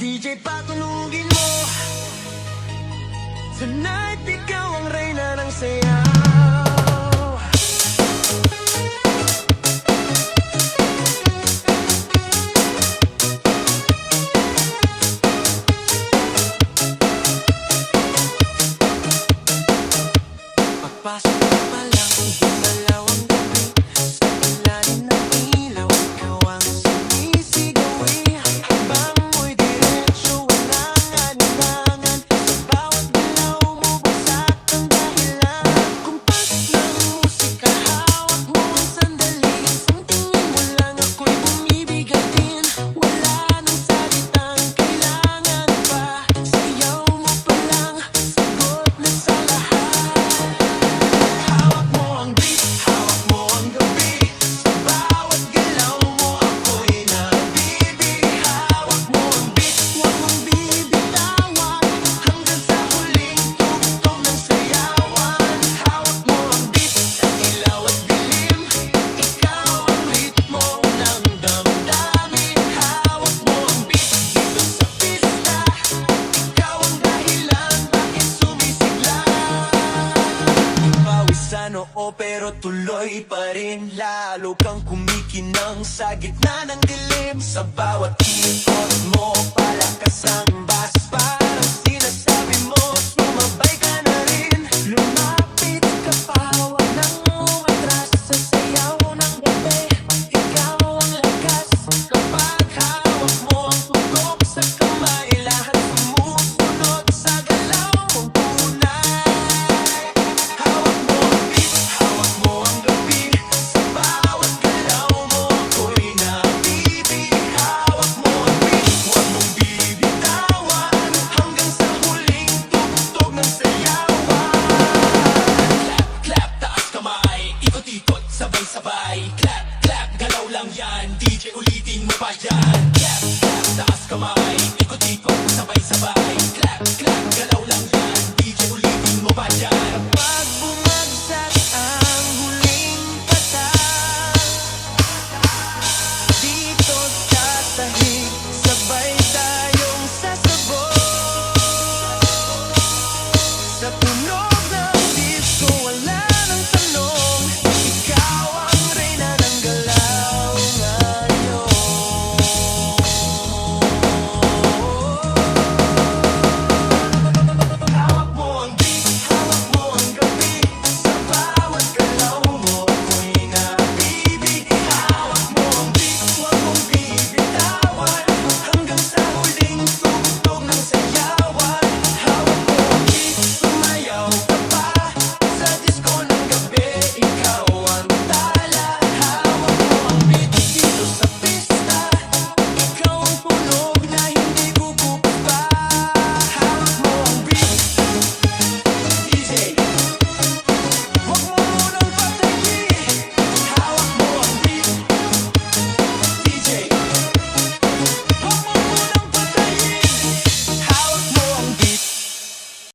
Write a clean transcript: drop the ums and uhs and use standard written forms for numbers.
DJ patunugin mo. Tonight ikaw ang reyna ng sayaw. Pagpasok mo pa lang, gumalaw ang gabi. Sa ilalim ng ilaw, ikaw ang sumisigaw. Habang mo'y diretsyo, walang alinlangan. Sa bawat galaw mo, bagsak ang dahilan. Kumpas ng musika, hawak mo ang sandali. Isang tingin mo lang, ako'y bumibigay din. Wala nang salitang kailangan pa. Sayaw mo pa lang, sagot na sa lahat. Hawak mo ang beat, hawak mo ang gabi. Sa bawat galaw mo, ako'y nabibig. Hawak mo ang beat, huwag mong bibitawan. Hanggang sa huling tugtog ng sayawan. Hawak mo ang beat, sa ilaw at dilim. Ikaw ang ritmo ng damdamin. Hawak mo ang beat, dito sa pista. Ikaw ang dahilan, bakit sumisigla. Pawis sa noo pero tuloy pa rin. Lalo kang kumikinang sa gitna ng dilim. Sa bawat ikot mo, palakas ang bass. Parang sinasabi mo, sumabay ka na rin. Lumapit ka pa, huwag nang umatras. Sa sayaw ng gabi, ikaw ang lakas. Kapag hawak mo ang tugtog sa kamay, lahat sumusunod sa galaw mong tunay. Hawak mo ang beat, hawak mo ang gabi. Sa bawat galaw mo, ako'y nabibig. Hawak mo ang beat, huwag mong bibitawan. Hanggang sa huling tugtog ng sayawan. Clap, clap, taas kamay. Ikot-ikot, sabay-sabay. Clap, clap, galaw lang yan. DJ ulitin mo pa yan.